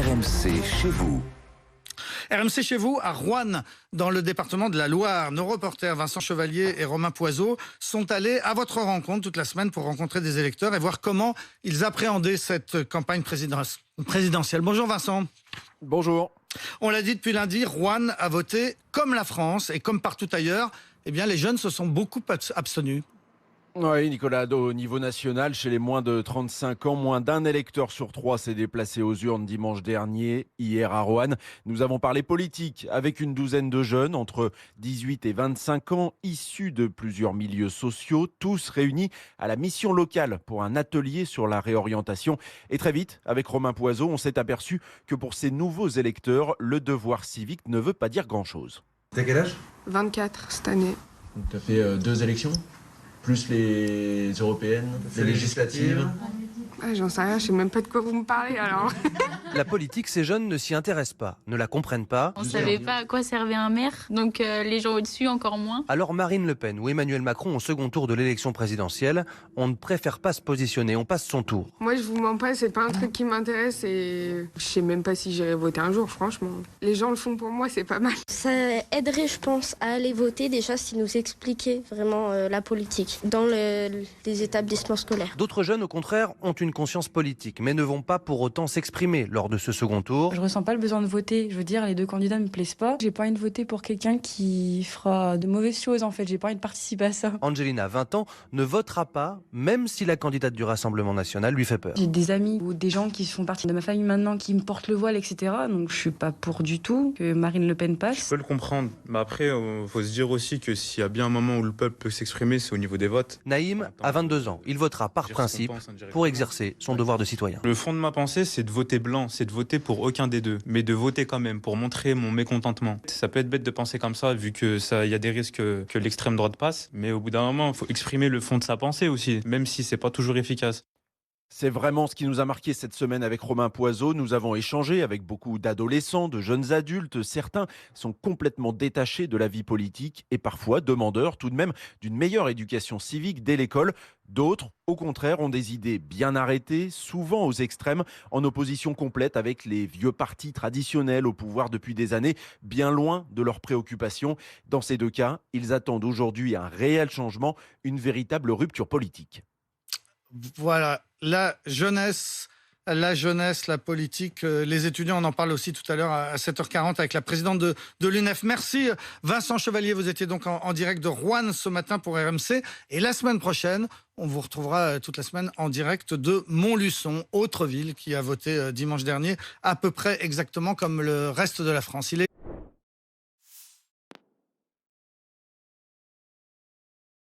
RMC chez vous. RMC chez vous, à Roanne, dans le département de la Loire. Nos reporters Vincent Chevalier et Romain Poiseau sont allés à votre rencontre toute la semaine pour rencontrer des électeurs et voir comment ils appréhendaient cette campagne présidentielle. Bonjour Vincent. Bonjour. On l'a dit depuis lundi, Roanne a voté comme la France et comme partout ailleurs. Eh bien, les jeunes se sont beaucoup abstenus. Oui, Nicolas, au niveau national, chez les moins de 35 ans, moins d'un électeur sur trois s'est déplacé aux urnes dimanche dernier, hier à Roanne. Nous avons parlé politique avec une douzaine de jeunes entre 18 et 25 ans, issus de plusieurs milieux sociaux, tous réunis à la mission locale pour un atelier sur la réorientation. Et très vite, avec Romain Poiseau, on s'est aperçu que pour ces nouveaux électeurs, le devoir civique ne veut pas dire grand-chose. T'as quel âge ? 24 cette année. Tu as fait 2 élections ? Plus les européennes, les législatives. Ah, j'en sais rien, je sais même pas de quoi vous me parlez alors. La politique, ces jeunes ne s'y intéressent pas, ne la comprennent pas. On ne savait pas à quoi servait un maire, donc les gens au-dessus encore moins. Alors Marine Le Pen ou Emmanuel Macron au second tour de l'élection présidentielle, on ne préfère pas se positionner, on passe son tour. Moi je vous mens pas, c'est pas un truc qui m'intéresse et je sais même pas si j'irai voter un jour, franchement. Les gens le font pour moi, c'est pas mal. Ça aiderait, je pense, à aller voter déjà si nous expliquait vraiment la politique dans les établissements scolaires. D'autres jeunes, au contraire, ont une conscience politique, mais ne vont pas pour autant s'exprimer lors de ce second tour. Je ressens pas le besoin de voter. Je veux dire, les deux candidats me plaisent pas. J'ai pas envie de voter pour quelqu'un qui fera de mauvaises choses, en fait. J'ai pas envie de participer à ça. Angelina, 20 ans, ne votera pas, même si la candidate du Rassemblement national lui fait peur. J'ai des amis ou des gens qui font partie de ma famille maintenant qui me portent le voile, etc. Donc je suis pas pour du tout que Marine Le Pen passe. Je peux le comprendre. Mais après, faut se dire aussi que s'il y a bien un moment où le peuple peut s'exprimer, c'est au niveau des votes. Naïm a 22 ans. Il votera par principe pour exercer son devoir de citoyen. Le fond de ma pensée, c'est de voter blanc, c'est de voter pour aucun des deux, mais de voter quand même pour montrer mon mécontentement. Ça peut être bête de penser comme ça, vu que il y a des risques que l'extrême droite passe, mais au bout d'un moment, il faut exprimer le fond de sa pensée aussi, même si c'est pas toujours efficace. C'est vraiment ce qui nous a marqué cette semaine avec Romain Poiseau. Nous avons échangé avec beaucoup d'adolescents, de jeunes adultes. Certains sont complètement détachés de la vie politique et parfois demandeurs tout de même d'une meilleure éducation civique dès l'école. D'autres, au contraire, ont des idées bien arrêtées, souvent aux extrêmes, en opposition complète avec les vieux partis traditionnels au pouvoir depuis des années, bien loin de leurs préoccupations. Dans ces deux cas, ils attendent aujourd'hui un réel changement, une véritable rupture politique. Voilà, la jeunesse, la politique, les étudiants, on en parle aussi tout à l'heure à 7h40 avec la présidente de l'UNEF. Merci Vincent Chevalier, vous étiez donc en direct de Roanne ce matin pour RMC. Et la semaine prochaine, on vous retrouvera toute la semaine en direct de Montluçon, autre ville qui a voté dimanche dernier, à peu près exactement comme le reste de la France.